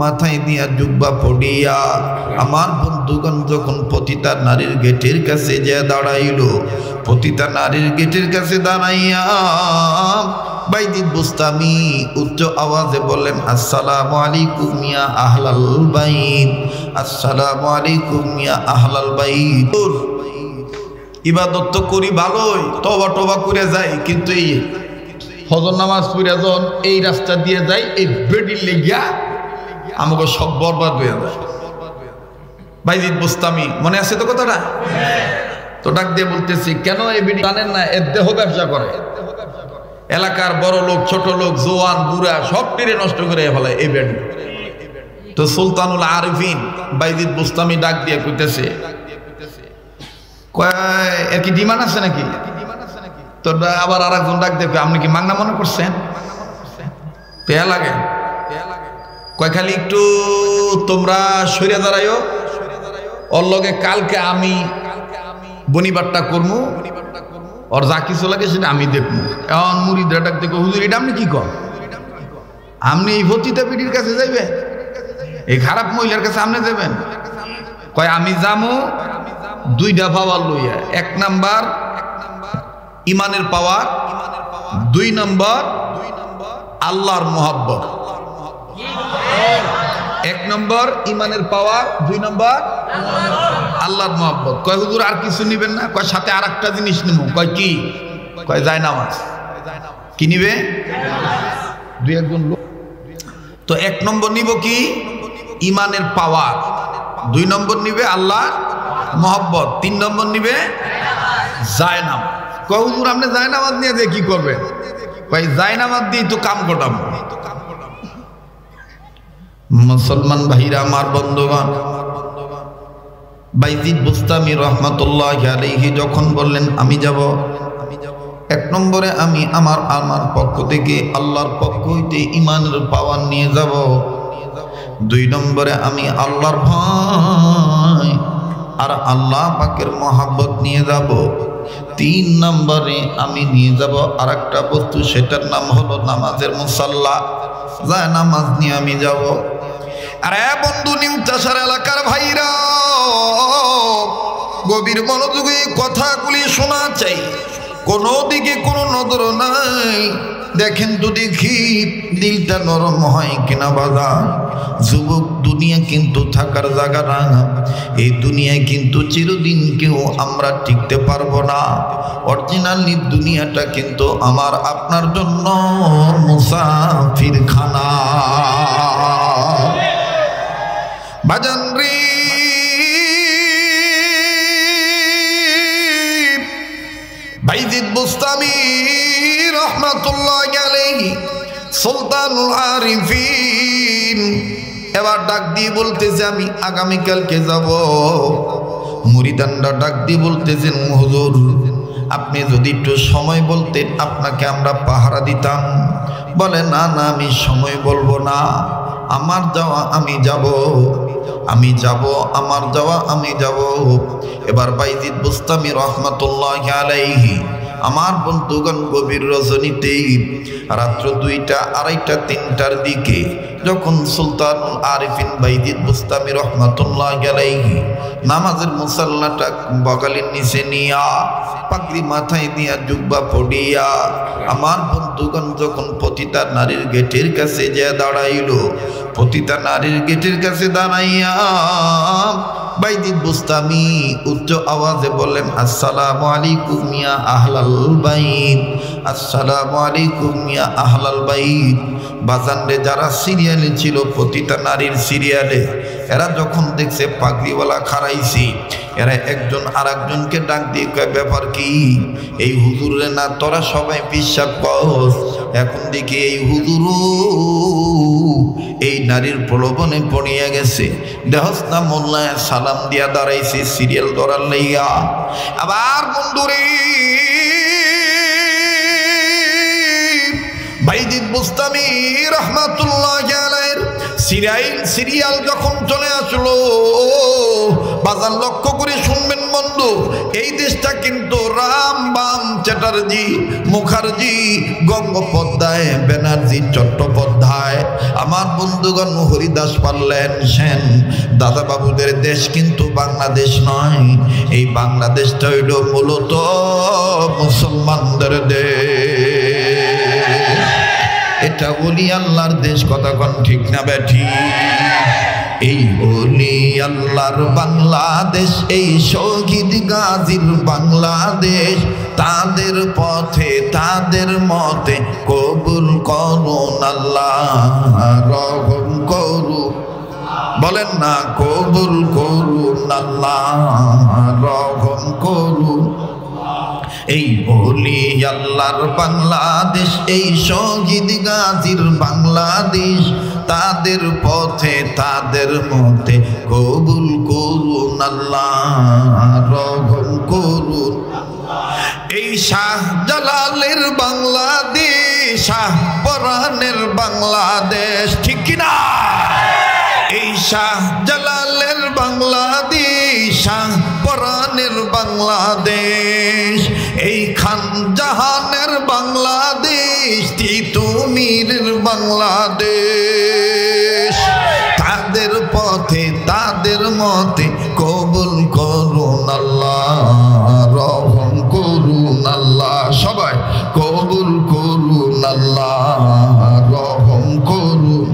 মাথায় দিয়া জুব্বা পড়িয়া আমার বন্ধুগণ যখন পতিতা নারীর গেটের কাছে যে দাঁড়াইল, পতিতা নারীর গেটের কাছে দাঁড়াইয়া বাইজিদ বুস্তামি উচ্চ আওয়াজে বললেন, আসসালামু আলাইকুম ইয়া আহলাল বাইত, আসসালামু আলাইকুম ইয়া আহলাল বাইত। ইবাদত তো করি ভালোই, তওবা টবা করে যাই, কিন্তু এই ফজর নামাজ পড়ে যখন এই রাস্তা দিয়ে যাই, এই বেডির লেগিয়া আমাকে সব বরবাদ হয়ে যায়। বাইজিদ বুস্তামি মনে আছে তো কথাটা? তো ডাক দিয়ে বলতেছি, কেন এই বেডি জানেন না এর দেহ ব্যবসা করে, এলাকার বড় লোক ছোট লোক জোয়ান বুড়া সব টেরে নষ্ট করে ফেলায় এই বেডি। তো সুলতানুল আরিফিন বাইজিদ বুস্তামি ডাক দিয়ে কইতেছে, এর কি ডিমান্ড আছে নাকি? তো আবার আর একজন ডাক দেখবে, আপনি কি মাংনা মনে করছেন? পেয়া লাগে কয়, খালি একটু তোমরা সরিয়া দাঁড়াইও, ওর লগে কালকে আমি বনিবারটা করবো, ওর যা কিছু লাগে সেটা আমি দেখবো। এখন মুরিদরা ডাক দেখো, হুজুর এটা আপনি কি কর? আপনি এই ভতিতা পিটির কাছে যাইবেন, এই খারাপ মহিলার কাছে আপনি যাবেন? কয় আমি যামু দুইটা পাওয়ার লইয়া, এক নাম্বার ইমানের পাওয়ার, দুই নাম্বার আল্লাহর মোহাব্বত। এক নম্বর ইমানের পাওয়ার, দুই নম্বর আল্লাহর মোহাব্বত। কয় হুজুর আর কিছু নিবেন না? কয় সাথে আর একটা জিনিস নিব। কয় কি? কয় জায়নামাজ। কি নিবে? দুই একজন লোক। তো এক নম্বর নিব কি? ইমানের পাওয়ার, দুই নম্বর নিবে আল্লাহর মোহাব্বত, তিন নম্বর নিবে জায়নামাজ। কয় হুজুর আপনি জায়নামাজ নিয়ে যে কি করবেন? কয় জায়নামাজ দিয়ে তো কাম কটাম। মুসলমান ভাইরা আমার বন্ধুগণ, বাইজিদ বুস্তামি রহমাতুল্লাহি আলাইহি যখন বললেন আমি যাব, এক নম্বরে আমি আমার পক্ষ থেকে আল্লাহর পক্ষ হইতে ইমানের পাওয়ার নিয়ে যাব, দুই নম্বরে আমি আল্লাহর ভয় আর আল্লাহ পাকের মহাব্বত নিয়ে যাব, তিন নম্বরে আমি নিয়ে যাব আর একটা বস্তু, সেটার নাম হলো নামাজের মুসাল্লা, যায় নামাজ নিয়ে আমি যাব। আরে বন্ধু নিমচাষার এলাকার ভাইরা, গভীর মনোযোগে কথাগুলি শোনা চাই, কোনো দিকে কোনো নজর নাই। দেখেন তো দেখি দিলটা নরম হয় কিনা বাজার। যুবক, দুনিয়া কিন্তু থাকার জায়গা না, এই দুনিয়ায় কিন্তু চিরদিন কেউ আমরা টিকতে পারবো না। অরিজিনালি দুনিয়াটা কিন্তু আমার আপনার জন্য মুসাফির খানা। বাজান রে, বাইজিদ বুস্তামি রহমাতুল্লাহি আলাইহি সুলতানুল আরিফিন এবার ডাক দিয়ে বলতেছে, আমি আগামীকালকে যাব। মুরিদানরা ডাক দিয়ে বলতেছেন, হুজুর আপনি যদি একটু সময় বলতেন, আপনাকে আমরা পাহারা দিতাম। বলে না না, আমি সময় বলবো না, আমার যাওয়া আমি যাব, আমি যাব, আমার যাওয়া আমি যাব। এবার বাইজিদ বুস্তামি রহমাতুল্লাহি আলাইহি আমার বন্ধুগণ গভীর রজনীতে রাত্র 2টা, 2:30, 3টার দিকে যখন সুলতানুল আরিফিন বাইজিদ বুস্তামি রহমাতুল্লাহি আলাইহি নামাজের মুসাল্লাটা বগালের নিচে নিয়া পাগড়ি মাথায় দিয়া জুব্বা পড়িয়া আমার বন্ধুগণ যখন পতিতা নারীর গেটের কাছে যে দাঁড়াইল, পতিতা নারীর গেটের কাছে দাঁড়াইয়া বাইজিদ বুস্তামি উচ্চ আওয়াজে বললেন, আসসালামু আলাইকুম ইয়া আহলাল বাইত, আসসালামু আলাইকুম ইয়া আহলাল বাইত। বাজানরে যারা সিরিয়ালে ছিল, পতিতা নারীর সিরিয়ালে, এরা যখন দেখছে পাগড়িওয়ালা খাড়াইছি, এরা একজন আর একজনকে ডাক দিয়ে কয়, ব্যাপার কি? এই হুজুরে না তোরা সবাই বিশ্বাস কর, এখন দেখি এই হুজুরও এই নারীর প্রলোভনে পড়িয়া গেছে। দেহস্তা মোল্লায় সালাম দিয়া দাঁড়াইছে সিরিয়াল ধরার লাইগা। আবার বন্ধুরে, বাইজিদ বুস্তামি রহমাতুল্লাহি আলাইহির সিরিয়াল যখন চলে আসলো, বাজার লক্ষ্য করে শুনবেন বন্ধু, এই দেশটা কিন্তু রাম বাম চ্যাটার্জি, মুখার্জি, গঙ্গোপাধ্যায়, ব্যানার্জি, চট্টোপাধ্যায়, আমার বন্ধুগণ হরিদাস পাল্লেন, সেন, দাদাবাবুদের দেশ কিন্তু বাংলাদেশ নয়। এই বাংলাদেশটা হইল মূলত মুসলমানদের দেশ। এটা ওলি আল্লাহর দেশ, কথা কোন ঠিক না বেঠি? এই ওলি আল্লাহর বাংলাদেশ, এই শহীদ গাজীর বাংলাদেশ, তাদের পথে তাদের মতে কবুল করুন আল্লাহ, রহম করুন, বলেন না কবুল করুন আল্লাহ, রহম করুন। এই ওলি আল্লাহর বাংলাদেশ, এই শহীদ গাজীর বাংলাদেশ, তাদের পথে তাদের মতে কবুল করুন আল্লাহ, রহম করুন। এই শাহজালালের বাংলাদেশ, শাহপরানের বাংলাদেশ, ঠিক কিনা? এই শাহজালালের বাংলাদেশ, শাহপরানের বাংলাদেশ, এই খান জাহানের বাংলাদেশ, তিতুমিরের বাংলাদেশ, তাদের পথে তাদের মতে কবুল করুন আল্লাহ, রহম করুন আল্লাহ, সবাই কবুল করুন আল্লাহ, রহম করুন।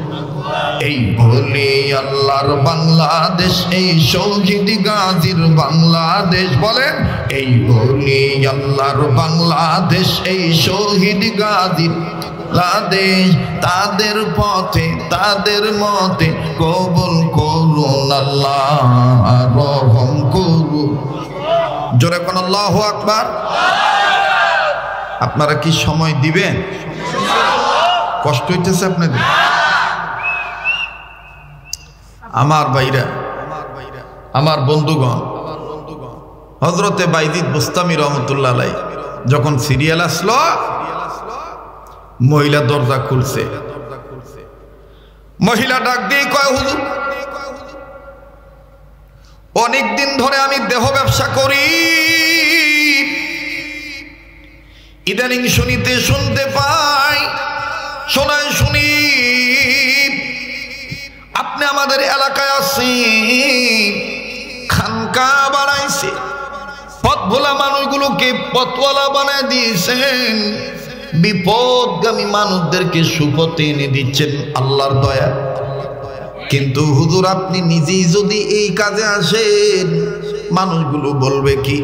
এই ওলি আল্লাহর বাংলাদেশ, এই শহীদ গাজীর বাংলাদেশ, বলেন এই ওলি আল্লাহর বাংলাদেশ, এই শহীদ গাজীর বাংলাদেশ, তাদের পথে তাদের মতে কবুল করুন আল্লাহ, রহম করুন। জোরে কোন আল্লাহু আকবার। আপনারা কি সময় দিবেন? কষ্ট হইতেছে আপনাদের? আমার ভাইরা, আমার বন্ধুগণ, হযরতে বাইজিদ বুস্তামি রহমতুল্লাহ আলাইহি যখন সিরিয়াল আসলো, মহিলা দরজা খুলছে, মহিলা ডাক দিয়ে কয়, হুজুর অনেকদিন ধরে আমি দেহ ব্যবসা করি, ইদানিং শুনতে পাই, শোনায় শুনি আপনি আমাদের এলাকায় আছেন, খানকা বানাইছে, পথ ভোলা মানুষগুলোকে পথওয়ালা বানায় দিয়েছেন, বিপদগামী মানুষদেরকে সুপথে এনে দিচ্ছেন, আল্লাহর দয়া। কিন্তু হুজুর আপনি নিজেই যদি এই কাজে আসেন, মানুষগুলো বলবে কি?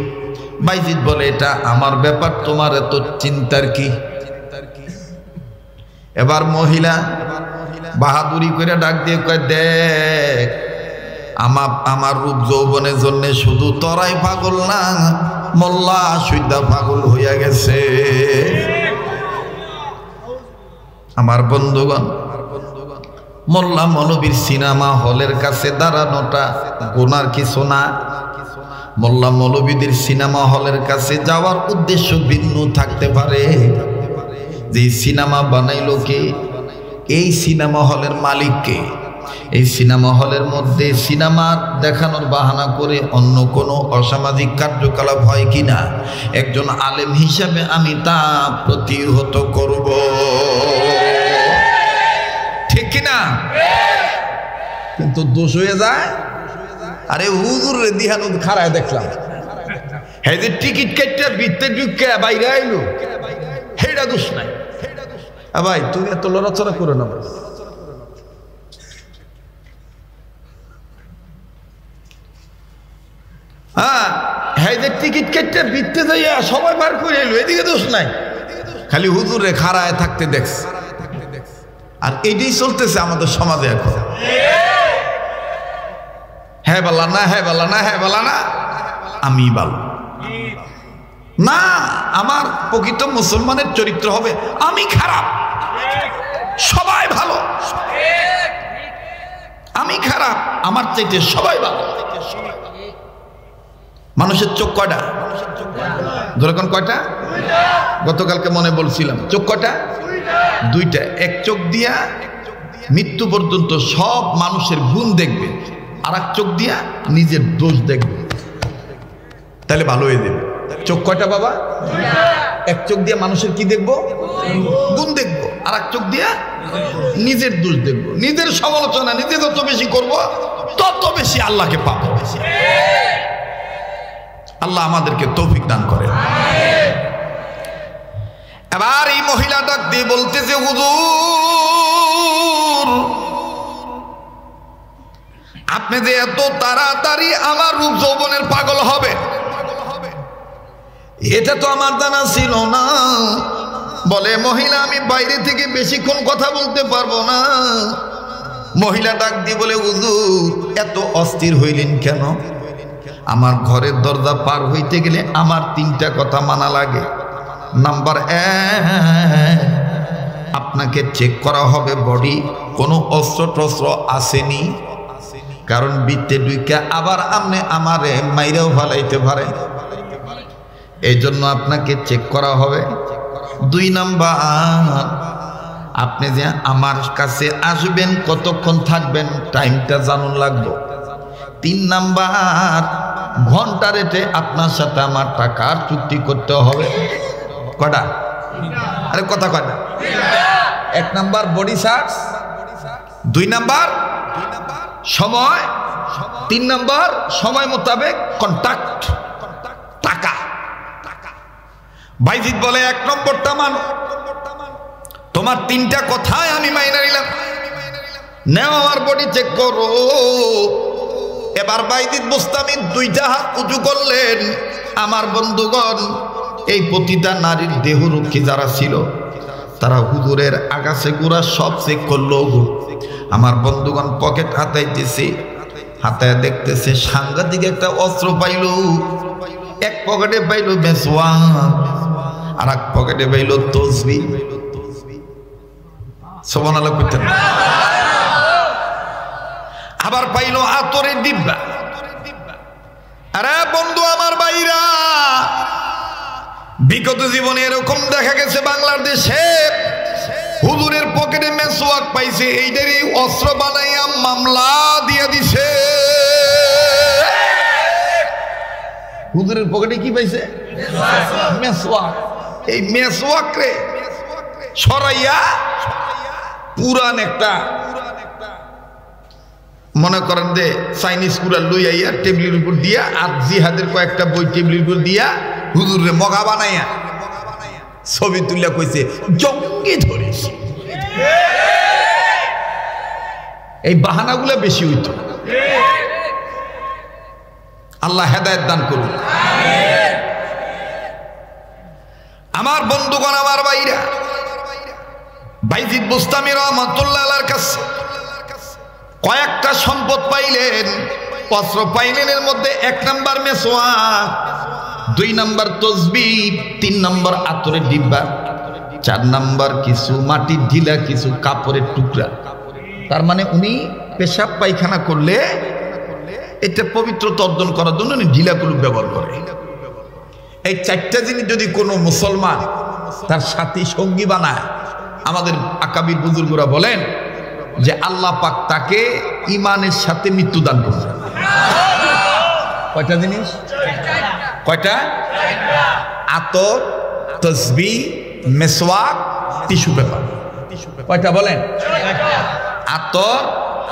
বাইজিদ বলে, এটা আমার ব্যাপার, তোমার এত চিন্তার কি? এবার মহিলা বাহাদুরি করে ডাক দিয়ে কয়, দেখ আমার রূপ যৌবনের জন্য শুধু তোরাই পাগল না, মোল্লা সুইদা পাগল হইয়া গেছে। আমার বন্ধুগণ, মোল্লা মৌলবীর সিনেমা হলের কাছে দাঁড়ানোটা গুনার কিছু না। মোল্লা মৌলবীদের সিনেমা হলের কাছে যাওয়ার উদ্দেশ্য ভিন্ন থাকতে পারে। যে সিনেমা বানাইলো কে? এই সিনেমা হলের মালিককে। এই সিনেমা হলের মধ্যে সিনেমা দেখানোর বাহানা করে অন্য কোনো অসামাজিক কার্যকলাপ হয় কিনা, একজন আলেম হিসাবে আমি তা প্রতিহত করব, ঠিক কিনা? কিন্তু দোষ হয়ে যায়, আরে হুজুর রে দিহানুদ খাড়ায় দেখলাম, হ্যাঁ যে টিকিট কেটে বিতে ঢুকে বাইরে আইলো, হেডা দোষ নাই। ভাই তুমি এত লড়াচড়া করো না ভাই। হ্যাঁ হ্যাঁ যে টিকিট কেটে বিতে যাইয়া সবাই বার করে এলো, এদিকে দোষ নাই, খালি হুজুর রে খাড়ায় থাকতে দেখছে। আর এইটাই চলতেছে আমাদের সমাজে এখন। হ্যাঁ বলা না, হ্যাঁ বলা না, হ্যাঁ বলা না, আমি ভালো না। আমার প্রকৃত মুসলমানের চরিত্র হবে আমি খারাপ, সবাই ভালো, আমি খারাপ, আমার চাইতে সবাই ভালো। মানুষের চোখ কয়টা? যেরকম কয়টা? গতকালকে মনে বলছিলাম, চোখ কয়টা? দুইটা। এক চোখ দিয়া মৃত্যু পর্যন্ত সব মানুষের গুণ দেখবে, আর এক চোখ দিয়া নিজের দোষ দেখবে, তাহলে ভালো হয়ে যাবে। চোখ কয়টা বাবা? এক চোখ দিয়ে মানুষের কি দেখবো? গুণ দেখবো, আর এক চোখ দিয়া নিজের দোষ দেখবো। নিজের সমালোচনা নিজে যত বেশি করব তত বেশি আল্লাহকে পাবো। আল্লাহ আমাদেরকে তৌফিক দান করেন। এবার এই মহিলা ডাক দিয়ে বলতেছে, হুজুর আপনি যে এত তাড়াতাড়ি আমার রূপ যৌবনের পাগল হবে, এটা তো আমার জানা ছিল না। বলে মহিলা, আমি বাইরে থেকে বেশিক্ষণ কথা বলতে পারবো না। মহিলা ডাক দিয়ে বলে, হুজুর এত অস্থির হইলেন কেন? আমার ঘরের দরজা পার হইতে গেলে আমার 3টা কথা মানা লাগে। নাম্বার 1, আপনাকে চেক করা হবে বডি কোনো অস্ত্র টস্ত্র আসেনি, কারণ বিত্তে ডুইকা আবার আপনি আমারে মাইরাও ফালাইতে পারেন, এই জন্য আপনাকে চেক করা হবে। 2 নাম্বার, আপনি যে আমার কাছে আসবেন কতক্ষণ থাকবেন টাইমটা জানুন লাগবে। 3 নাম্বার, ঘন্টা রেটে আপনার সাথে আমার টাকার চুক্তি করতে হবে। কটা? আরে কথা কয়টা? 1 নাম্বার বডি সার্চ, 2 নাম্বার সময়, 3 নাম্বার সময় মোতাবেক কন্ট্যাক্ট, টাকা। বাইজিদ বলে 1 নম্বরটা মানো, তোমার 3টা কথাই আমি মাইনা নিলাম, নেও আমার বডি চেক করো। এবার বাইজিদ বুস্তামি 2টা হাত উঁচু করলেন। আমার বন্ধুগণ, এই প্রতিটা নারীর দেহরক্ষী যারা ছিল তারা হুজুরের আগাছে গোড়া সব চেক করলো। আমার বন্ধুগণ পকেট হাতাইতেছে, হাতায় দেখতেছে সাংঘাতিক একটা অস্ত্র পাইল। এক পকেটে পাইল মেসওয়াক, আর এক পকেটে পাইল তসবিহ। সুবহানাল্লাহ কইতেন। আবার পাইল আতরের ডিব্বা। আরে বন্ধু আমার ভাইরা, বিগত জীবনে এরকম দেখা গেছে বাংলাদেশে হুজুরের পকেটে মেসওয়াক পাইছে, এইটারই অস্ত্র বানাইয়া মামলা দিয়ে দিছে। হুজুরের পকেটে কি পাইছে? মেসওয়াক। এই মেসওয়াক রে সরাইয়া পুরান একটা মনে করেন যে চাইনিজ কুড়া লই আইয়া টেবিলের উপর দিয়া, আর জিহাদের কয়েকটা বই টেবিলের উপর দিয়া হুজুরে মগা বানাইয়া ছবি তুলিয়া কইছে জঙ্গি ধরেছি। এই বাহানাগুলা বেশি হইতো। আল্লাহ হেদায়েত দান করুন। আমার বন্ধুগণ আমার ভাইরা, বাইজিদ বুস্তামি রাহমাতুল্লাহ আলাইহির কাছে কয়েকটা সম্পদ পাইলেন, অস্ত্র পাইলেন। এর মধ্যে 1 নাম্বার মেসওয়াক, 2 নাম্বার তসবিহ, 3 নাম্বার আতরের ডিব্বা, 4 নাম্বার কিছু মাটির ঢিলা, কিছু কাপড়ের টুকরা। তার মানে উনি পেশাব পায়খানা করলে এটা পবিত্রতা অর্জন করার জন্য উনি ঢিলাগুলো ব্যবহার করে। এই 4টা জিনিস যদি কোনো মুসলমান তার সাথী সঙ্গী বানায়, আমাদের আকাবির বুজুর্গরা বলেন যে আল্লাহ পাক তাকে ঈমানের সাথে মৃত্যু দান করবে। কয়টা জিনিস? কয়টা? আতর, তসবিহ, মেসওয়াক, টিস্যু পেপার। কয়টা বলেন? আতর,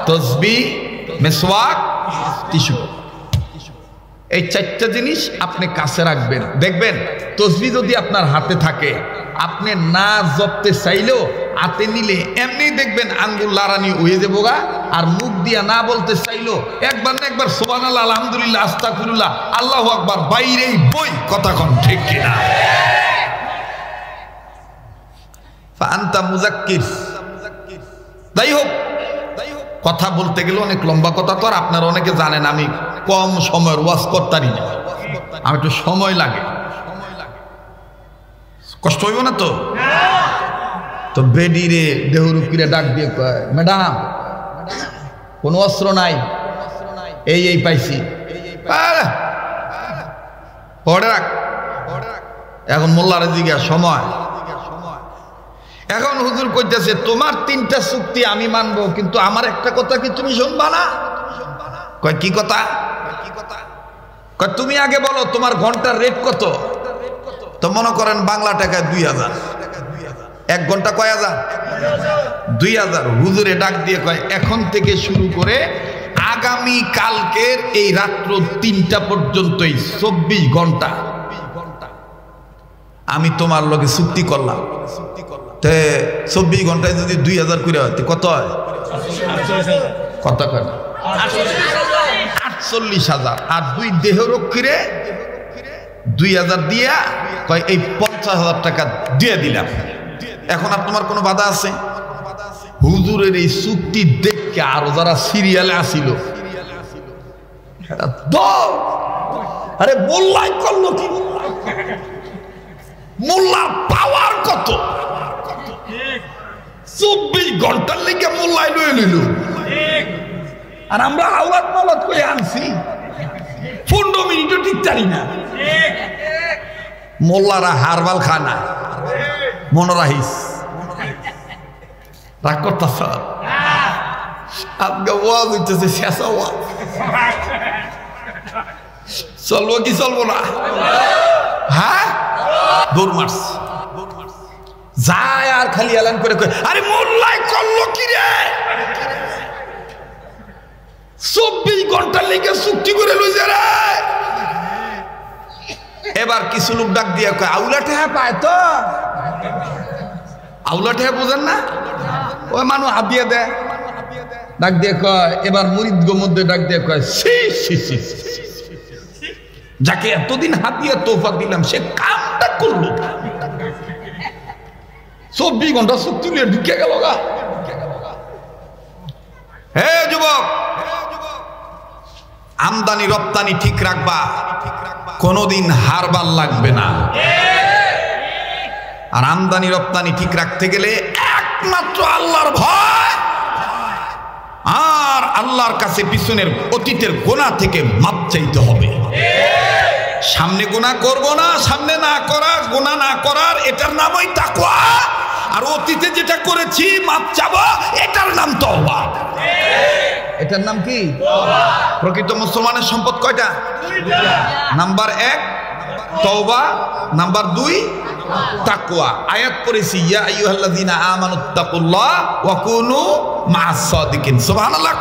তসবিহ, মেসওয়াক, টিস্যু পেপার। এই 4টা জিনিস আপনি কাছে রাখবেন। দেখবেন তসবিহ যদি আপনার হাতে থাকে, আপনি না জপতে চাইলেও হাতে নিলে এমনি দেখবেন আঙ্গুল লারানি হয়ে যাবো গা। আর মুখ দিয়া না বলতে চাইলেও একবার না একবার সুবহানাল্লাহ, আলহামদুলিল্লাহ, আস্তাগফিরুল্লাহ, আল্লাহু আকবার বাইরেই বই। কথা কোন ঠিক কিনা? ফাআনতা মুযাক্কির। যাই হোক, কথা বলতে গেলে অনেক লম্বা কথা, তো আর আপনারা অনেকে জানেন আমি কম সময়ের ওয়াজ করতারি না, আমার একটু সময় লাগে। কষ্ট হইব না তো? তো বেডি রে দেহরুকিরে ডাক দিয়ে কয়, ম্যাডাম কোনো অস্ত্র নাই, এই পাইছি। পড়ে রাখ। এখন মোল্লারে জিজ্ঞাসা সময়। এখন হুজুর কইতেছে তোমার 3টা চুক্তি আমি মানবো, কিন্তু আমার একটা কথা কি তুমি শুনবা না? কয় কি কথা? কয় তুমি আগে বলো তোমার ঘন্টার রেট কত? তো মনে করেন বাংলা টাকায় 2000। 1 ঘন্টা কয় হাজার? 2000। হুজুরে ডাক দিয়ে কয় এখন থেকে শুরু করে আগামী কালকের এই রাত্র 3টা পর্যন্তই 24 ঘন্টা আমি তোমার লগে চুক্তি করলাম। তে 24 ঘন্টায় যদি 2000 করে হয় কত হয়? কত কয়? 48,000। আর 2 দেহরক্ষীরে 2000 দিয়া কয় এই 50,000 টাকা দিয়ে দিলাম। এখন আর তোমার কোনো বাধা আছে? হুজুরের এই চুক্তি দেখে আরো যারা সিরিয়ালে আসিল, আরে মোল্লাই করলো কি? মোল্লার পাওয়ার কত? 24 ঘন্টার লেগে মোল্লাই লয়ে নিল, আর আমরা আওয়াজ মাওয়াজ করে আনছি 15 মিনিটও ঠিক জানি না। মোল্লারা হারবাল খানা মনে রাখিস, রাগ করতাছ? আজকে ওয়াজ হইতেছে শেষা ওয়াজ, চলবো কি চলবো না? হ্যাঁ, দৌড় মারস যায় আর খালি এলান করে আরে মোল্লাই করলো কি রে? 24 ঘন্টার লেগে চুক্তি করে লইছে রে। এবার কিছু লোক ডাক দিয়া কয় আউলা টেহা পায় তো? আউলা টেহা বোঝেন না? ওই মানুষ হাত দিয়ে দেয়, ডাক দিয়ে কয়, এবার মুরিদ মধ্যে ডাক দিয়ে কয় যাকে এতদিন হাত দিয়ে তোফা দিলাম সে কামটা করলো। 24 ঘন্টা চুক্তি নিয়ে ঢুকে গেল গা। হে যুবক, আমদানি রপ্তানি ঠিক রাখবা, কোনোদিন হারবার লাগবে না। আর আমদানি রপ্তানি ঠিক রাখতে গেলে একমাত্র আল্লাহর ভয় আর আল্লাহর কাছে পিছনের অতীতের গোনা থেকে মাপ চাইতে হবে। সামনে গোনা করব না, সামনে না করা, গোনা না করার, এটার নামই তাকওয়া। আর অতীতে যেটা করেছি মাপ চাবো, এটার নাম তওবা। এটার নাম কি? প্রকৃত মুসলমানের সম্পদ কয়টা? নাম্বার 1 তওবা, নাম্বার 2 তাকওয়া। আয়াত পড়েছি ইয়া আইয়ুহাল্লাযীনা আমানুত্তাকুল্লাহ ওয়া কুনু মা'আস সাদিকিন। সুবহানাল্লাহ।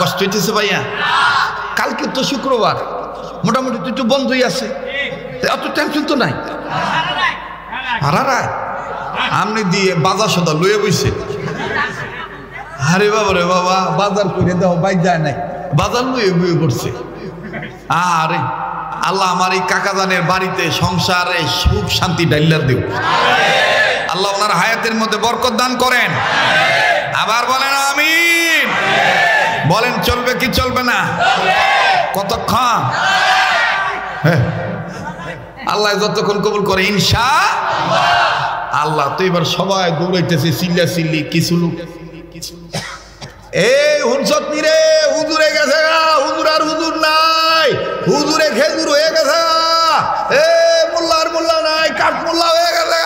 কষ্ট হইতেছে ভাইয়া? কালকে তো শুক্রবার, মোটামুটি তো একটু বন্ধই আছে, অত টেনশন তো নাই। আমনি দিয়ে বাজার সদা লইয়া বইছে। আরে বাবা রে বাবা, বাজার করে দাও, বাইক যায় নাই, বাজার লইয়ে বইয়ে পড়ছে। আরে আল্লাহ আমার এই কাকাজানের বাড়িতে সংসারে সুখ শান্তি ডাইলার দেব। আল্লাহ ওনার হায়াতের মধ্যে বরকত দান করেন। আবার বলেন আমিন। বলেন চলবে কি চলবে না? কতক্ষণ? আল্লাহ যতক্ষণ কবুল করে ইনশাআল্লাহ। তো এবার সবাই দৌড়াইতেছে, চিল্লা চিল্লি। কিছু লোক এই হুনসত নিরে হুজুরে গেছে, হুজুর আর হুজুর নাই, হুজুরে খেজুর হয়ে গেছে, এ মোল্লার মোল্লা নাই, কাঠ মোল্লা হয়ে গেছে।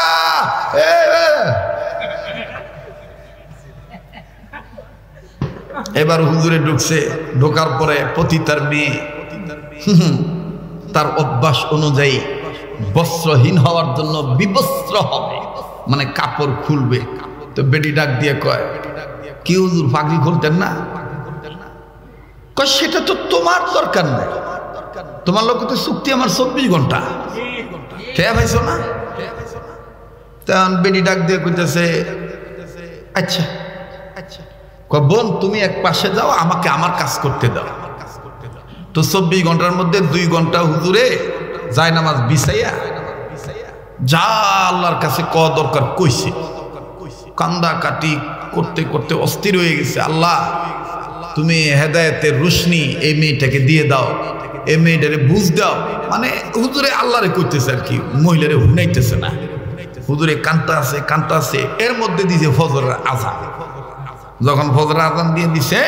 এবার হুজুরে ঢুকছে, ঢোকার পরে পতিতার মেয়ে তার অভ্যাস অনুযায়ী বস্ত্রহীন হওয়ার জন্য বিবস্ত্র হবে, মানে কাপড় খুলবে। তো বেডি ডাক দিয়ে কয়, কি হুজুর পাগড়ি খুলতেন না? কয় সেটা তো তোমার দরকার নাই, তোমার লোক তো চুক্তি আমার 24 ঘন্টা। খেয়া পাইছো না? তখন বেডি ডাক দিয়ে কইতেছে আচ্ছা আচ্ছা, কয় বোন তুমি এক পাশে যাও, আমাকে আমার কাজ করতে দাও। তো 24 ঘন্টার মধ্যে 2 ঘন্টা হুজুরে যায় নামাজ বিছাইয়া যা আল্লাহর কাছে ক দরকার কইছে, কান্দা কাটি করতে করতে অস্থির হয়ে গেছে। আল্লাহ তুমি হেদায়েতের রোশনি এই মেয়েটাকে দিয়ে দাও, এই মেয়েটারে বুঝ দাও। মানে হুজুরে আল্লাহরে কইতেছে আর কি, মহিলারে হুনাইতেছে না। হুজুরে কান্তা আছে। এর মধ্যে দিছে ফজরের আযান। যখন ফজরের আযান দিয়ে দিছে,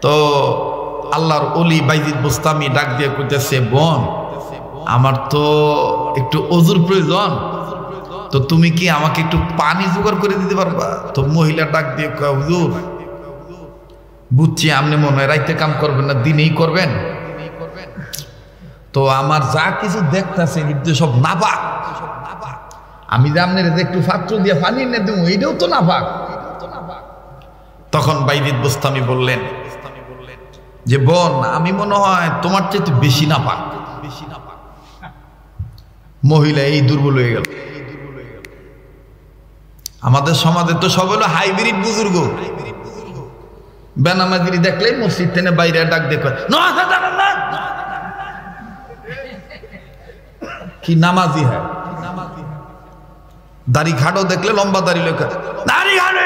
তো আল্লাহর ওলি বাইজিদ বুস্তামি ডাক দিয়ে কইতেছে, বোন আমার তো একটু ওযুর প্রয়োজন, তো তুমি কি আমাকে একটু পানি জোগাড় করে দিতে পারবা? তো মহিলা ডাক দিয়ে কয়, হুজুর বুঝছি আপনি মনে হয় রাইতে কাম করবেন না, দিনেই করবেন। তো আমার যা কিছু দেখতেছে সব নাপাক, আমি যে আপনার একটু পাত্র দিয়ে পানি এনে দেবো এইটাও তো নাপাক। তখন বাইজিদ বুস্তামি বললেন যে বোন, আমি মনে হয় তোমার চাইতে বেশি নাপাক। মহিলা এই দুর্বল হয়ে গেল। আমাদের সমাজে তো সব হলো হাইব্রিড বুজুর্গ, বেনামাজিরি দেখলে মসজিদ থেকে বাইরে ডাক দেখে কি নামাজি হয়, দাড়ি ঘাটও দেখলে লম্বা দাড়ি লেখা দাড়ি ঘাটো।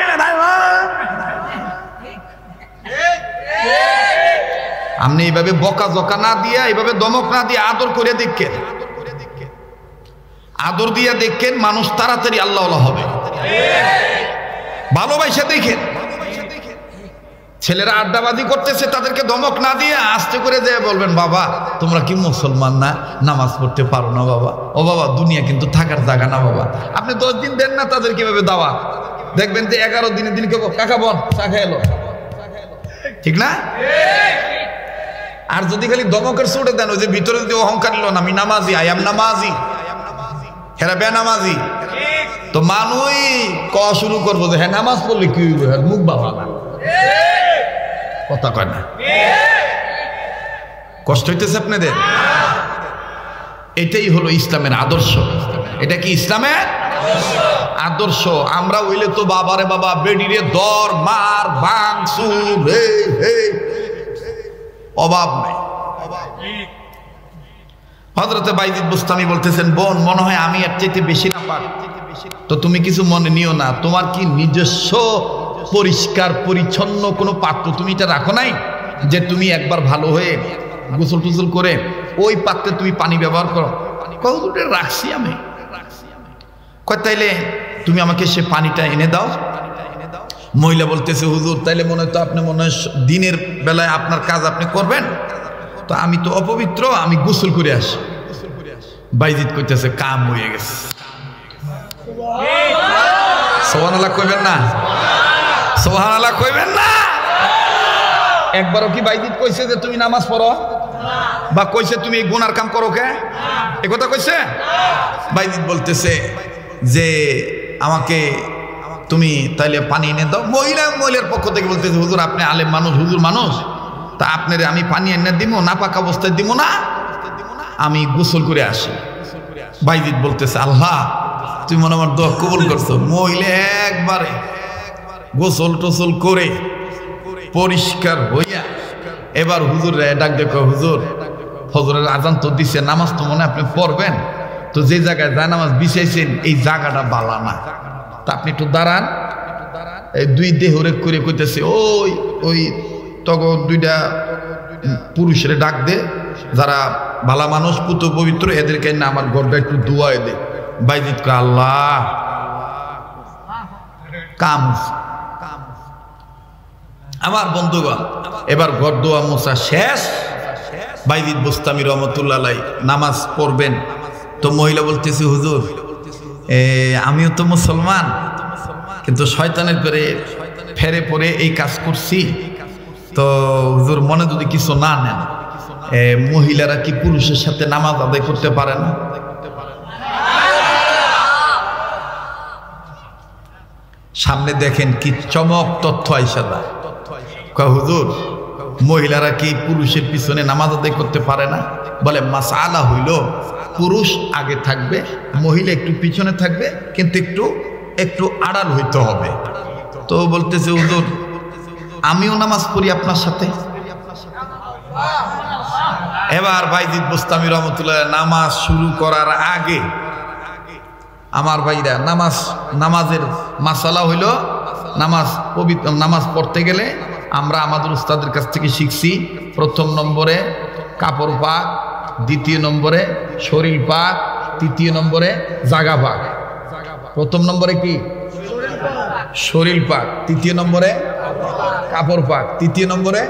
আপনি এইভাবে বকা জকা না দিয়ে, এইভাবে দমক না দিয়ে আদর করে দেখেন, আদর দিয়ে দেখেন মানুষ তাড়াতাড়ি আল্লাহ হবে। ভালোবাসা দেখেন, ছেলেরা আড্ডাবাজি করতেছে তাদেরকে ধমক না দিয়ে আস্তে করে যেয়ে বলবেন, বাবা তোমরা কি মুসলমান না, নামাজ পড়তে পারো না বাবা? ও বাবা দুনিয়া কিন্তু থাকার জায়গা না বাবা। আপনি 10 দিন দেন না তাদের কিভাবে দাওয়া, দেখবেন যে 11 দিনের দিন কেউ কাকা বল চা খেয়ে এলো, ঠিক না? আর যদি খালি দমকের ছুটে দেন, ওই যে ভিতরে যদি অহংকার নিল না, আমি নামাজি, আই এম নামাজি, হেরা বেনামাজি, তো মানুষ কওয়া শুরু করবো যে হ্যাঁ নামাজ পড়লে কি হইব, হ্যাঁ মুখ বাবা না, কথা কয় না। কষ্ট হইতেছে আপনাদের? এটাই হলো ইসলামের আদর্শ। এটা কি ইসলামের আদর্শ? আমরা হইলে তো বাবারে বাবা বেডিরে দর মার ভাঙ চুর অভাব নাই। হযরতে বাইজিদ বুস্তামি বলতেছেন, বোন মনে হয় আমি এর চাইতে বেশি না পাক, তো তুমি কিছু মনে নিও না। তোমার কি নিজস্ব পরিষ্কার পরিচ্ছন্ন কোনো পাত্র তুমি এটা রাখো নাই, যে তুমি একবার ভালো হয়ে গোসল টুসল করে ওই পাত্রে তুমি পানি ব্যবহার করো? কতটা রাখছি আমি। কয় তাইলে তুমি আমাকে সে পানিটা এনে দাও। মহিলা বলতেছে, হুজুর তাইলে মনে হয় তো আপনি মনে হয় দিনের বেলায় আপনার কাজ আপনি করবেন, তো আমি তো অপবিত্র, আমি গোসল করে আসি। বাইজিদ কইতেছে, কাম হয়ে গেছে। সুবহানাল্লাহ কইবেন না? সুবহানাল্লাহ কইবেন না? একবারও কি বাইজিদ কইছে যে তুমি নামাজ পড়ো, বা কইছে তুমি এই গুনার কাম করো? কে এ কথা কইছে? বাইজিদ বলতেছে যে আমাকে তুমি তাইলে পানি এনে দাও। মহিলার পক্ষ থেকে বলতেছে, হুজুর আপনি আলেম মানুষ, হুজুর মানুষ, তা আপনার আমি পানি এনে দিব না, পাক অবস্থায় দিব না, আমি গোসল করে আসি। বাইজিদ বলতেছে, আল্লাহ তুমি মনে আমার দোয়া কবুল করছো। মহিলা একবারে গোসল টোসল করে পরিষ্কার হইয়া এবার হুজুর ডাক দেখো, হুজুর ফজরের আজান তো দিছে, নামাজ তো মনে আপনি পড়বেন, তো যে জায়গায় যা নামাজ বিছাইছেন এই জায়গাটা বালা না, তা আপনি একটু দাঁড়ান। এই দুই দেহরে করে কইতেছে, ওই ওই তখন দুইটা পুরুষের ডাক দে, যারা ভালা মানুষ পুত পবিত্র, এদেরকে না আমার ঘরটা একটু দোয়াই দে। বাইজিদ কয়, আল্লাহ কাম। আমার বন্ধুগণ এবার ঘর দোয়া মোছা শেষ, বাইজিদ বুস্তামি রহমতুল্লাহ আলাইহি নামাজ পড়বেন। তো মহিলা বলতেছে, হুজুর আমিও তো মুসলমান, কিন্তু শয়তানের করে ফেরে পড়ে এই কাজ করছি, তো হুজুর মনে যদি কিছু না নেন, মহিলারা কি পুরুষের সাথে নামাজ আদায় করতে পারে না? সামনে দেখেন কি চমক তথ্য আইসা দেয়। হুজুর মহিলারা কি পুরুষের পিছনে নামাজ আদায় করতে পারে না? বলে মাসআলা হইল পুরুষ আগে থাকবে, মহিলা একটু পিছনে থাকবে, কিন্তু একটু একটু আড়াল হইতে হবে। তো বলতেছে, হুজুর আমিও নামাজ পড়ি আপনার সাথে। এবার বাইজিদ বুস্তামি রহমতুল্লাহ নামাজ শুরু করার আগে আমার ভাইরা নামাজের মাসালা হইল, নামাজ পড়তে গেলে আমরা আমাদের উস্তাদের কাছ থেকে শিখছি, প্রথম নম্বরে কাপড় পাক, দ্বিতীয় নম্বরে শরীর পাক, তৃতীয় নম্বরে জাগা পাক। প্রথম নম্বরে কি? শরীর পাক, তৃতীয় নম্বরে কাপড় পাক, তৃতীয় নম্বরে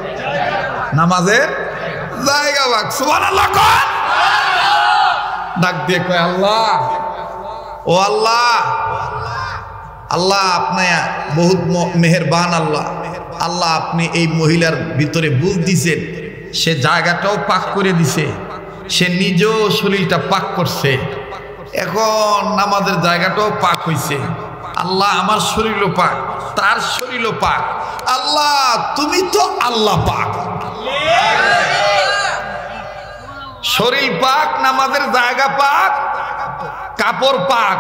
নামাজের জায়গা পাক। সুবহানাল্লাহ। ডাক দিয়ে কয়, আল্লাহ ও আল্লাহ, আল্লাহ আপনি বহুত মেহেরবান আল্লাহ। আল্লাহ আপনি এই মহিলার ভিতরে বুঝ দিছেন, সে জায়গাটাও পাক করে দিছে, সে নিজেও শরীরটা পাক করছে, এখন আমাদের জায়গাটাও পাক হইছে। আল্লাহ আমার শরীরও পাক, তার শরীরও পাক। আল্লাহ তুমি তো আল্লাহ পাক, শরীর পাক, নামাজের জায়গা পাক, কাপড় পাক।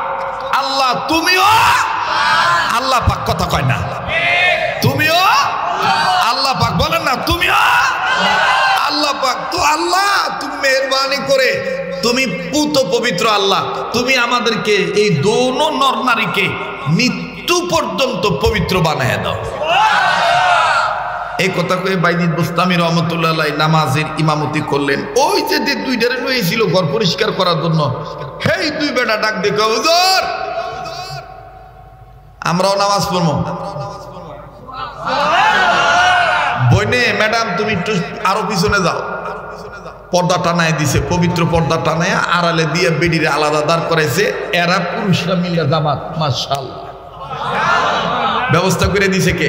আল্লাহ তুমিও আল্লাহ পাক, কথা কয় না, তুমিও আল্লাহ পাক, বলেন না তুমিও আল্লাহ পাক। তো আল্লাহ তুমি মেহেরবানি করে, তুমি পুত পবিত্র আল্লাহ, তুমি আমাদেরকে এই দোনো নর নারীকে মৃত্যু পর্যন্ত পবিত্র বানায় দাও। এই কথা কয়ে বাইজিদ বুস্তামি রহমতুল্লাহ আলাইহি নামাজের ইমামতি করলেন। ওই যে দুইটারে রয়েছিল ঘর পরিষ্কার করার জন্য, সেই দুই বেটা ডাক দেখো, হুজুর আমরাও নামাজ পড়বো। বইনে ম্যাডাম তুমি একটু আরো পিছনে যাও। পর্দা টানায় দিছে, পবিত্র পর্দা টানায় আড়ালে দিয়ে বেডিরে আলাদা দাঁড় করাইছে। এরা পুরুষরা মিলে জামাত, মাশাআল্লাহ ব্যবস্থা করে দিছে কে?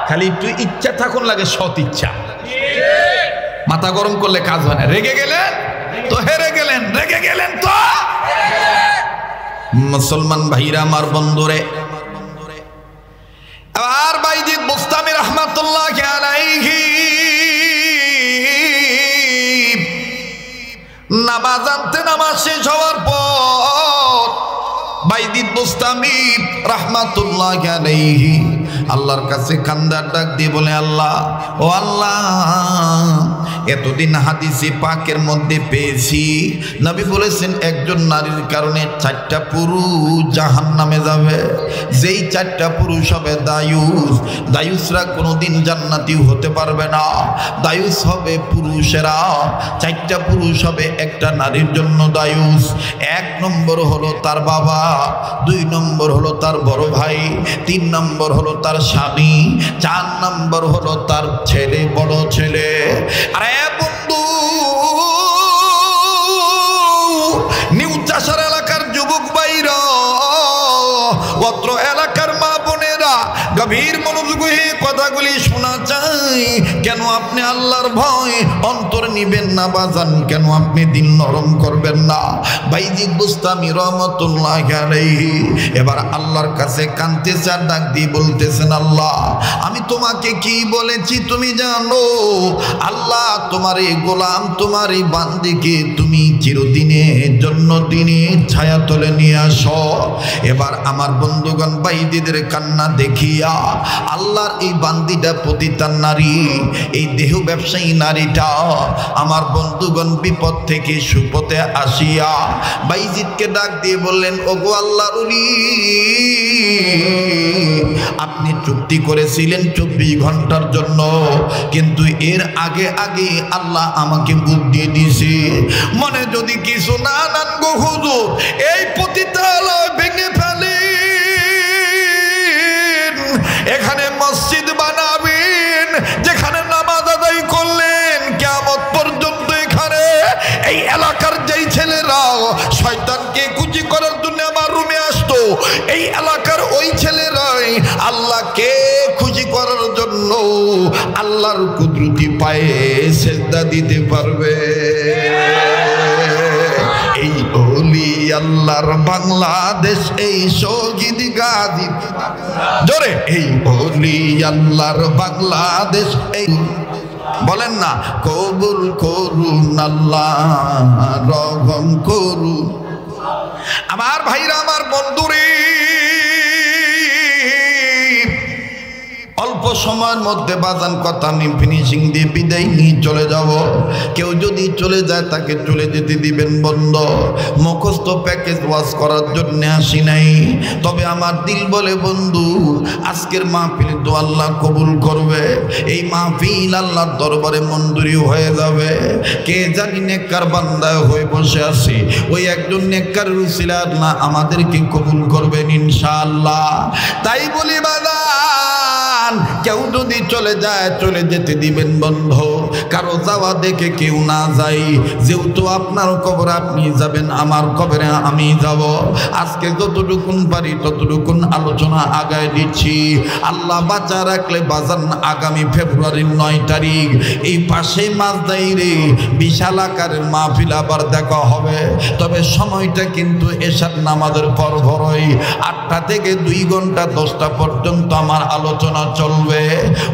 খালি একটু ইচ্ছা থাকুন লাগে, সৎ ইচ্ছা। মাথা গরম করলে কাজ হয় না। রেগে গেলেন তো হেরে গেলেন, রেগে গেলেন তো। মুসলমান ভাইরা আমার বন্ধুরে, আর বাইজিদ বুস্তামি রাহমাতুল্লাহি আলাইহি নামাজ আনতে, নামাজ শেষ হওয়ার পর বাইজিদ বুস্তামি রাহমাতুল্লাহি আলাইহি আল্লাহর কাছে কান্দার ডাক দিয়ে বলে, আল্লাহ ও আল্লাহ, এতদিন হাদিসে পাকের মধ্যে পেয়েছি নবী বলেছেন একজন নারীর কারণে 4টা পুরুষ জাহান্নামে যাবে। যেই 4টা পুরুষ হবে দায়ুস, দায়ুসরা কোনোদিন জান্নাতি হতে পারবে না। দায়ুস হবে পুরুষেরা, 4টা পুরুষ হবে একটা নারীর জন্য দায়ুস। 1 নম্বর হলো তার বাবা, 2 নম্বর হলো তার বড় ভাই, 3 নম্বর হলো তার স্বামী, 4 নম্বর হলো তার ছেলে, বড় ছেলে। আরে বন্ধু, নিউ চাষার এলাকার যুবক ভাইরা, অত্র এলাকার মা বোনেরা, গভীর মনোযোগ হয়ে কথাগুলি শোনা চাই। কেন আপনি আল্লাহর ভয় অন্তর নিবেন না বাজান? কেন আপনি দিল নরম করবেন না? বাইজিদ বুস্তামি রহমাতুল্লাহি আলাইহি এবার আল্লাহর কাছে কাঁদতেছে, আর ডাক দিয়ে বলতেছেন, আল্লাহ আমি তোমাকে কি বলেছি তুমি জানো? আল্লাহ তোমার এই গোলাম, তোমার এই বান্দিকে তুমি চিরদিনের জন্য দিনের ছায়া তলে নিয়ে আসো। এবার আমার বন্ধুগণ বাইজিদের কান্না দেখিয়া আল্লাহর এই বান্দিটা পতিতার নারী, এই দেহ ব্যবসায়ী নারীটা আমার বন্ধুগণ বিপদ থেকে সুপথে আসিয়া বাইজিদকে ডাক দিয়ে বললেন, ওগো আল্লাহর ওলি, আপনি চুক্তি করেছিলেন 24 ঘন্টার জন্য, কিন্তু এর আগে আগে আল্লাহ আমাকে বুদ্ধি দিয়েছে। মনে যদি কিছু না নেন গো হুজুর, এই পতিতালয় ভেঙে ফেলে, এখানে মসজিদ বানাবেন, যেখানে নামাজ আদায় করলেন কিয়ামত পর্যন্ত এখানে এই এলাকার যেই ছেলেরা শয়তানকে খুশি করার জন্য আমার রুমে আসতো, এই এলাকার ওই ছেলেরাই আল্লাহকে খুশি করার জন্য আল্লাহর কুদরতি পায়ে সেজদা দিতে পারবে। এই ওলি আল্লাহর বাংলাদেশ, এই শহীদ গাজী, জোরে এই ওলি আল্লাহর বাংলাদেশ, এই বলেন না, কবুল করুন আল্লাহ, রহম করুন। আমার ভাইরা, আমার বন্ধুরে, অল্প সময়ের মধ্যে বাজান কথা আমি ফিনিশিং দিয়ে বিদায় নিয়ে চলে যাব। কেউ যদি চলে যায় তাকে চলে যেতে দিবেন বন্ধ। মুখস্থ প্যাকেজ ওয়াজ করার জন্য আসি নাই, তবে আমার দিল বলে বন্ধু আজকের মাহফিল তো আল্লাহ কবুল করবে। এই মাহফিল আল্লাহর দরবারে মঞ্জুরি হয়ে যাবে। কে জানি নেককার বান্দায় হয়ে বসে আছে, ওই একজন নেককার উসিলা আল্লাহ আমাদেরকে কবুল করবেন ইনশাআল্লাহ। তাই বলি বাজান, কেউ যদি চলে যায় চলে যেতে দিবেন বন্ধু, কারো যাওয়া দেখে কেউ না যায়। যেহেতু আপনার কবরে আপনি যাবেন, আমার কবরে আমি যাব। আজকে যতটুকুন পারি ততটুকুন আলোচনা আগায় দিচ্ছি। আল্লাহ বাঁচা রাখলে বাজান আগামী ফেব্রুয়ারির 9 তারিখ এই পাশে মাঝদাইরে বিশাল আকারের মাহফিল আবার দেখা হবে। তবে সময়টা কিন্তু এশার নামাজের পর ভরই 8টা থেকে 2 ঘন্টা 10টা পর্যন্ত আমার আলোচনা চলবে।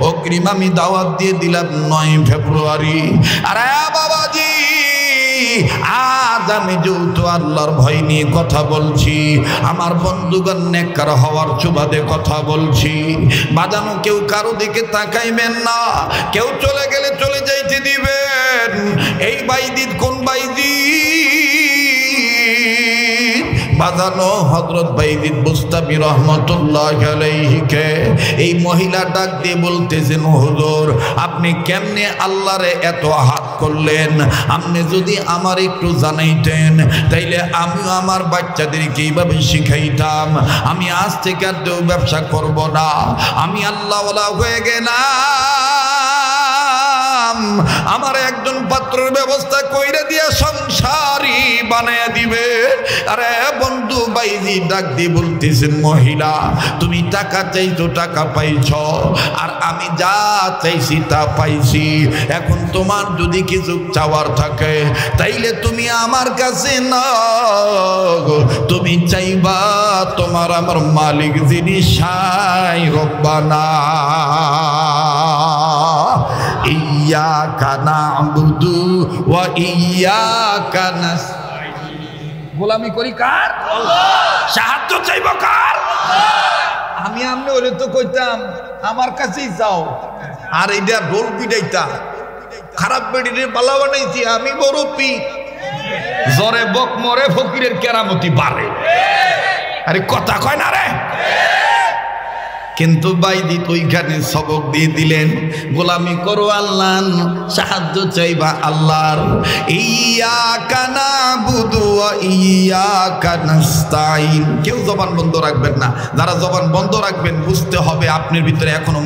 অগ্রিম আমি দাওয়াত দিয়ে দিলাম 9 ফেব্রুয়ারি। আরে বাবাজি, আজ আমি যেহেতু আল্লাহর ভয় নিয়ে কথা বলছি, আমার বন্ধুগণ নেককার হওয়ার সুবাদে কথা বলছি, বাজানো কেউ কারো দিকে তাকাইবেন না, কেউ চলে গেলে চলে যাইতে দিবেন। এই বাইদিত কোন বাইদিত বাজানো? হযরত বাইদিত বুস্তামি রহমাতুল্লাহি আলাইহিকে এই মহিলা ডাক দিয়ে বলতেছেন, হুজুর আপনি কেমনে আল্লাহরে এত হাত করলেন? আপনি যদি আমার একটু জানাইতেন তাইলে আমিও আমার বাচ্চাদেরকে এইভাবে শিখাইতাম। আমি আজ থেকে আর ব্যবসা করব না, আমি আল্লাহওয়ালা হয়ে গেলাম। আমার একজন পাত্রের ব্যবস্থা কইরা দিয়া সংসারী বানায়া দিবে। আরে বন্ধু বাইজি ডাক দিয়ে বলতেছেন, মহিলা তুমি টাকা চাইছো, টাকা পাইছ, আর আমি যা চাইছি তা পাইছি। এখন তোমার যদি কিছু চাওয়ার থাকে তাইলে তুমি আমার কাছে না, তুমি চাইবা তোমার আমার মালিক যিনি সাই রব্বানা ইয়্যাকা না'বুদু ওয়া ইয়্যাকা নাস্তাঈন। গোলামি করি কার? সাহায্য চাইব কার? আমি আমনে হলে তো কইতাম আমার কাছেই যাও, আর এইটা ঢোল পিটাইতা খারাপ বেড়িরে বালা বানাইছি আমি বড় পি জরে বক মরে ফকিরের কেরামতি বাড়ে। আরে কথা কয় না রে। কিন্তু বাইদিত ওইখানে সবক দিয়ে দিলেন, গোলামি করো আল্লাহ, সাহায্য চাইবা আল্লাহর। ইয়্যাকা না'বুদু ওয়া ইয়্যাকা নাস্তাঈন। কেউ জবান বন্ধ রাখবেন না। যারা জবান বন্ধ রাখবেন বুঝতে হবে আপনার ভিতরে এখনো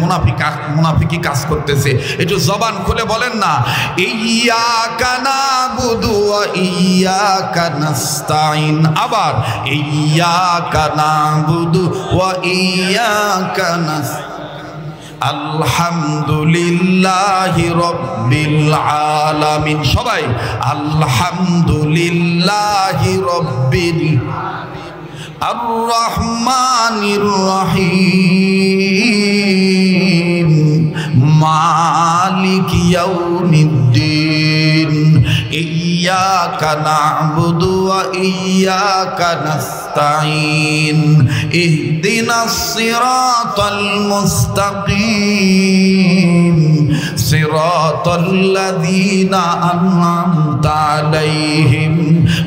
মুনাফিকি কাজ করতেছে। একটু জবান খুলে বলেন না, ইয়্যাকা না'বুদু ওয়া ইয়্যাকা নাস্তাঈন। আবার ইয়্যাকা না'বুদু ওয়া ইয়্যাকা আলহামদুলিল্লাহি রাব্বিল আলামিন। সবাই আলহামদুলিল্লাহি রাব্বিল আর রহমানির রহিম মালিক ইয়াউমিদ্দিন ইয়্যাকা না'বুদু ওয়া ইয়্যাকা নাস্তাঈন ইহদিনাস সিরাতাল মুস্তাকিম সিরাতাল লাযীনা আন'আমতা আলাইহিম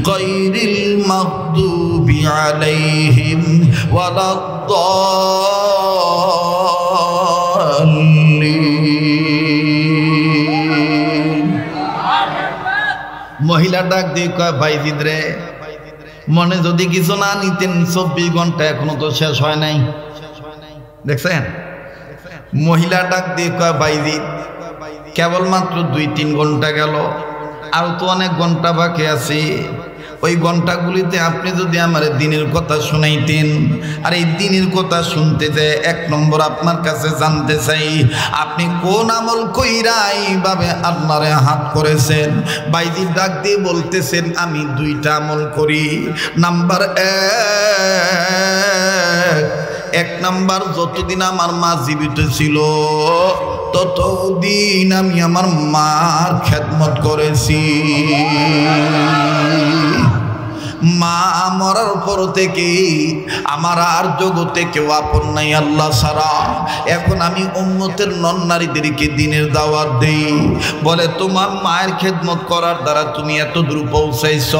গায়রিল মাগদুবি আলাইহিম ওয়ালাদ-দাল্লিন। মহিলা ডাক দিয়ে কয়, বাইজিদ রে, মনে যদি কিছু না নিতেন 24 ঘন্টা এখনো তো শেষ হয় নাই। দেখছেন? মহিলা ডাক দিয়ে কয়, বাইজিদ কেবলমাত্র 2-3 ঘন্টা গেল, আর তো অনেক ঘন্টা বাকি আছে। ওই ঘন্টাগুলিতে আপনি যদি আমার দিনের কথা শুনাইতেন। আর এই দিনের কথা শুনতে যে 1 নম্বর আপনার কাছে জানতে চাই, আপনি কোন আমল কইরা এইভাবে আল্লাহরে হাত করেছেন? বাইজি ডাক দিয়ে বলতেছেন, আমি 2টা আমল করি। নাম্বার 1 নাম্বার, যতদিন আমার মা জীবিত ছিল ততদিন আমি আমার মার খেদমত করেছি। মা মরার পর থেকে আমার আর জগতে কেউ আপন নাই আল্লাহ ছাড়া। এখন আমি উম্মতের নন নারীদেরকে দিনের দাওয়াত দেই। বলে, তোমার মায়ের খেদমত করার দ্বারা তুমি এত দূর পৌঁছাইছ,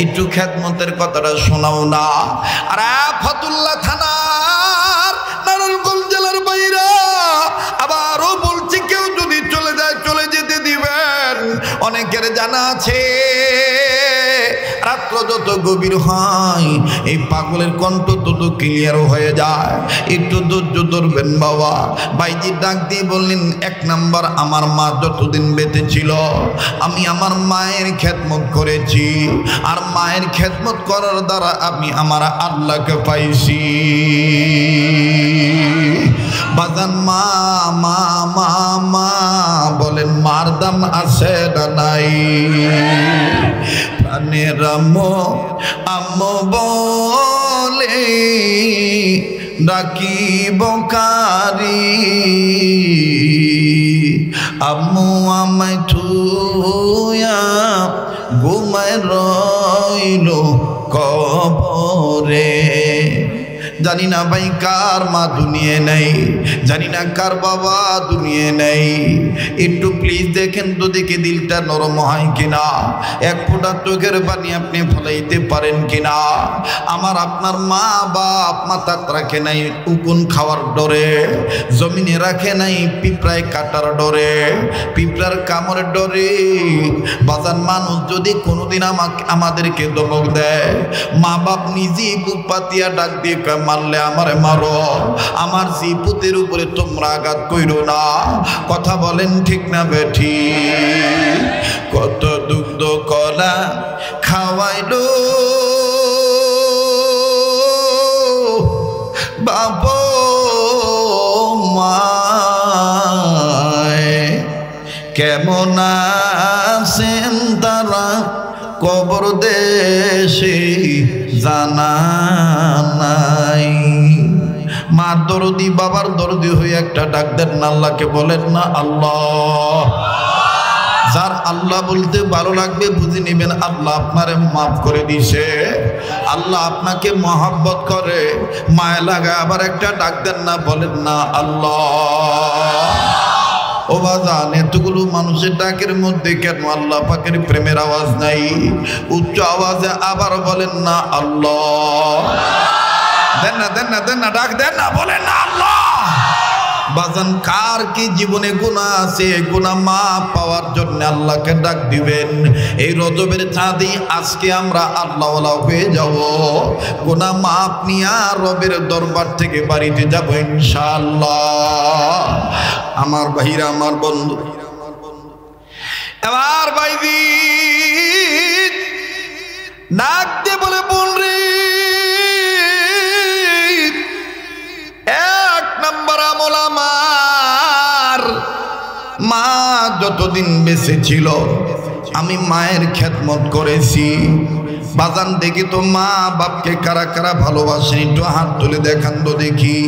একটু খেদমতের কথাটা শোনাও না। আর ফতুল্লাহ থানার নারায়ণগঞ্জ জেলার বাইরা আবারও বলছি, কেউ যদি চলে যায় চলে যেতে দিবেন। অনেকের জানা আছে রাত্র যত গভীর হয় এই পাগলের কণ্ঠ তত ক্লিয়ার হয়ে যায়। একটু ধৈর্য ধরবেন বাবা। ভাইজি ডাক দিয়ে বললেন, এক নাম্বার, আমার মা যতদিন বেঁচে ছিল আমি আমার মায়ের খেদমত করেছি, আর মায়ের খেদমত করার দ্বারা আমি আমার আল্লাহকে পাইছি। বাজান মা মা মা মা বলেন, মার দাম আছে না নাই? প্রাণের আম্মু আম্মু বলে ডাকিব কারি, আম্মু আমায় থুয়া ঘুমায় রইল কবরে। জানি না ভাই কার মা দুনিয়ে নেই, জানি না কার বাবা দুনিয়ে নেই। একটু প্লিজ দেখেন তো দেখে দিলটা নরম হয় কিনা, এক ফোঁটা চোখের পানি আপনি ফলাইতে পারেন কিনা। আমার আপনার মা বাপ মাথাত রাখে নাই উকুন খাওয়ার ডরে, জমিনে রাখে নাই পিঁপড়ায় কাটার ডরে, পিঁপড়ার কামড়ের ডরে। বাজান মানুষ যদি কোনোদিন আমাদেরকে ধমক দেয়, মা বাপ নিজেই বুক পাতিয়া ডাক দিয়ে মারলে আমারে মারো, আমার জিপুতের উপরে তোমরা আঘাত কইরো না। কথা বলেন ঠিক না বেঠি? কত দুগ্ধ কলা খাওয়াইলো বাপ মায়, কেমন আছেন তারা কবর দেশে জানা নাই। মার দরদি বাবার দরদি হয়ে একটা ডাক দেন না আল্লাহকে, বলেন না আল্লাহ। যার আল্লাহ বলতে ভালো লাগবে বুঝে নেবেন আল্লাহ আপনারে মাফ করে দিছে, আল্লাহ আপনাকে মহব্বত করে, মায়া লাগা। আবার একটা ডাক দেন না, বলেন না আল্লাহ। ও বাজান, এতগুলো মানুষের ডাকের মধ্যে কেন আল্লাহ পাকের প্রেমের আওয়াজ নাই? উচ্চ আওয়াজে আবার বলেন না আল্লাহ। দেন না দেন না দেন না, ডাক দেন না, বলেন না আল্লাহ। বাজান, কার কি জীবনে গুনাহ আছে? গুনাহ মাফ পাওয়ার জন্য আল্লাহকে ডাক দিবেন। এই রজবের চাঁদে আজকে আমরা আল্লাহওয়ালা হয়ে যাব, গুনাহ মাফ নিয়ে রবের দরবার থেকে বাড়িতে যাব ইনশাআল্লাহ। আমার ভাইরা, আমার বন্ধু, এবার ভাইদি ডাক দিয়ে বলে, বোন রে, এক নাম্বার আমল আমার মা যতদিন বেঁচে ছিল আমি মায়ের খেদমত করেছি। বাজান, দেখি তো মা বাপকে কারা কারা ভালোবাসেন, একটু হাত তুলে দেখান তো দেখি।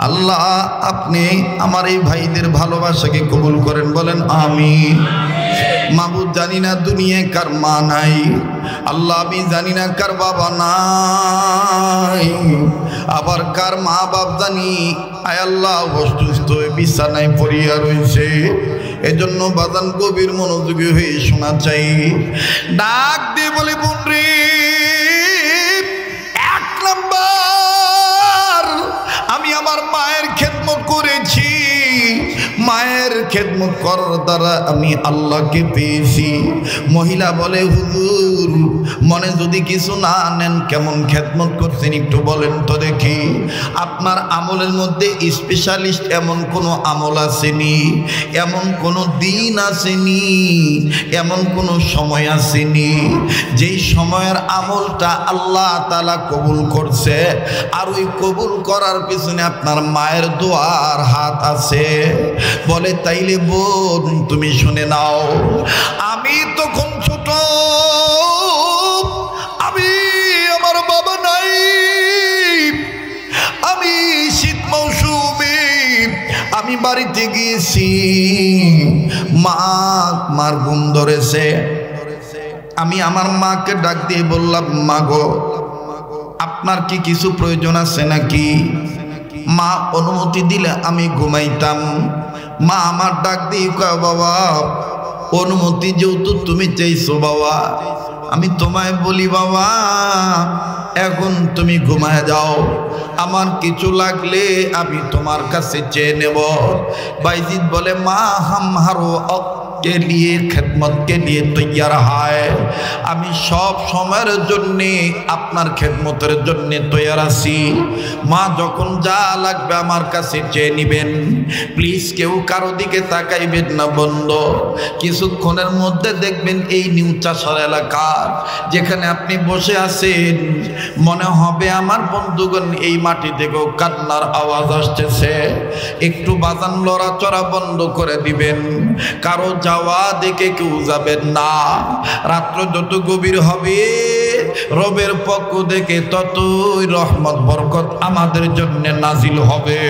আল্লাহ, আপনি আমার এই ভাইদের ভালোবাসাকে কবুল করেন, বলেন আমিন। মাবুদ, জানি না দুনিয়ায় কার মা নাই, আল্লাহ আমি জানি না কার বাবা নাই, আবার কার মা বাপ জানি আয় আল্লাহ অসুস্থ হয়ে বিছানায় পড়িয়া রয়েছে। এজন্য বাজান গভীর মনোযোগী হয়ে শোনা চাই। ডাক দিয়ে বলে, বোন রে, এক নাম্বার আমি আমার মায়ের খেদমত করেছি, মায়ের খেদমত করার দ্বারা আমি আল্লাহকে পেয়েছি। মহিলা বলে, হুজুর মনে যদি কিছু না নেন, কেমন খেদমত করছেন একটু বলেন তো দেখি। আপনার আমলের মধ্যে স্পেশালিস্ট এমন কোনো আমল আসেনি, এমন কোনো দিন আসেনি, এমন কোনো সময় আসেনি যেই সময়ের আমলটা আল্লাহ তাআলা কবুল করছে, আর ওই কবুল করার পিছনে আপনার মায়ের দোয়ার হাত আছে। বলে, তাইলে বোন তুমি শুনে নাও, আমি তখন ছোট, আমি আমার বাবা নাই, আমি শীত মৌসুমে আমি বাড়িতে গিয়েছি, মার ঘুম ধরেছে। আমি আমার মাকে ডাক দিয়ে বললাম, মা গো, আপনার কি কিছু প্রয়োজন আছে নাকি? মা অনুমতি দিলে আমি ঘুমাইতাম। মা আমার ডাক দিয়ে কয়, বাবা অনুমতি যেহেতু তুমি চাইছো বাবা, আমি তোমায় বলি বাবা এখন তুমি ঘুমায় যাও, আমার কিছু লাগলে আমি তোমার কাছে চেয়ে নেব। বাইজিদ বলে, মা হাম হারো के लिए खिदमत के लिए तैयार है আমি সব সময়ের জন্য আপনার খেদমতের জন্য তৈয়ার আছি মা যখন যা লাগবে আমার কাছে চেয়ে নেবেন প্লিজ কেউ কারো দিকে তাকাইবেন না বন্ধু কিছুক্ষণের মধ্যে দেখবেন এই নিউ চাষার এলাকার যেখানে আপনি বসে আছেন মনে হবে আমার বন্ধুগণ এই মাটি থেকেও কান্নার আওয়াজ আসতেছে একটু বাজান লড়াচড়া বন্ধ করে দিবেন কারো যাওয়া দেখে কেউ যাবেন না রাত্র যত গভীর হবে রবের পক্ষ থেকে ততই রহমত বরকত আমাদের জন্য নাজিল হবে